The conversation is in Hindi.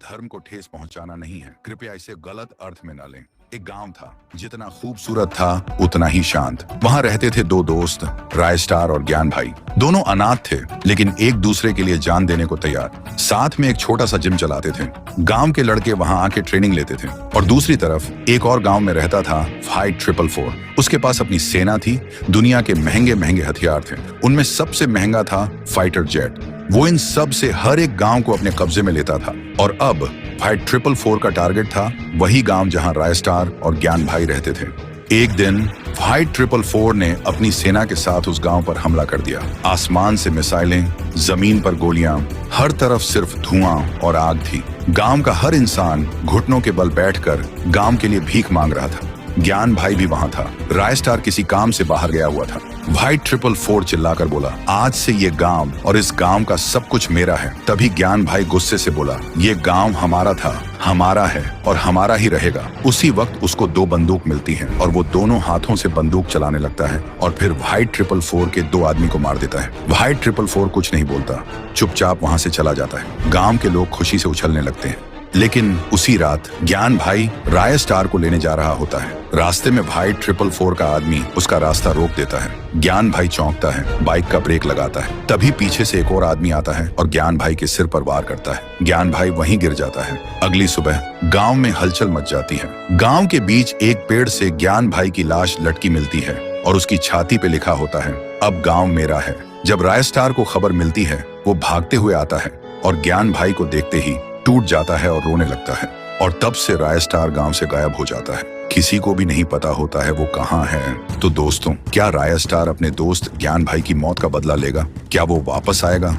धर्म को ठेस पहुंचाना नहीं है, कृपया इसे गलत अर्थ में न लें। एक गांव था, जितना खूबसूरत था उतना ही शांत। वहां रहते थे दो दोस्त, राय स्टार और ज्ञान भाई। दोनों अनाथ थे, लेकिन एक दूसरे के लिए जान देने को तैयार। साथ में एक छोटा सा जिम चलाते थे। गांव के लड़के वहां आके ट्रेनिंग लेते थे। और दूसरी तरफ एक और गांव में रहता था फाइट 444। उसके पास अपनी सेना थी, दुनिया के महंगे महंगे हथियार थे। उनमें सबसे महंगा था फाइटर जेट। वो इन सब से हर एक गांव को अपने कब्जे में लेता था। और अब फाइट 444 का टारगेट था वही गांव जहां राय स्टार और ज्ञान भाई रहते थे। एक दिन फाइट 444 ने अपनी सेना के साथ उस गांव पर हमला कर दिया। आसमान से मिसाइलें, जमीन पर गोलियां, हर तरफ सिर्फ धुआं और आग थी। गांव का हर इंसान घुटनों के बल बैठकर गांव के लिए भीख मांग रहा था। ज्ञान भाई भी वहां था। राय स्टार किसी काम से बाहर गया हुआ था। फाइट 444 चिल्लाकर बोला, आज से ये गांव और इस गांव का सब कुछ मेरा है। तभी ज्ञान भाई गुस्से से बोला, ये गांव हमारा था, हमारा है और हमारा ही रहेगा। उसी वक्त उसको दो बंदूक मिलती हैं और वो दोनों हाथों से बंदूक चलाने लगता है और फिर फाइट 444 के दो आदमी को मार देता है। फाइट 444 कुछ नहीं बोलता, चुपचाप वहां से चला जाता है। गांव के लोग खुशी से उछलने लगते हैं। लेकिन उसी रात ज्ञान भाई राय स्टार को लेने जा रहा होता है। रास्ते में फाइट 444 का आदमी उसका रास्ता रोक देता है। ज्ञान भाई चौंकता है, बाइक का ब्रेक लगाता है। तभी पीछे से एक और आदमी आता है और ज्ञान भाई के सिर पर वार करता है। ज्ञान भाई वहीं गिर जाता है। अगली सुबह गांव में हलचल मच जाती है। गांव के बीच एक पेड़ से ज्ञान भाई की लाश लटकी मिलती है और उसकी छाती पे लिखा होता है, अब गांव मेरा है। जब राय स्टार को खबर मिलती है, वो भागते हुए आता है और ज्ञान भाई को देखते ही टूट जाता है और रोने लगता है। और तब से राय स्टार गांव से गायब हो जाता है। किसी को भी नहीं पता होता है वो कहाँ है। तो दोस्तों, क्या राय स्टार अपने दोस्त ज्ञान भाई की मौत का बदला लेगा? क्या वो वापस आएगा?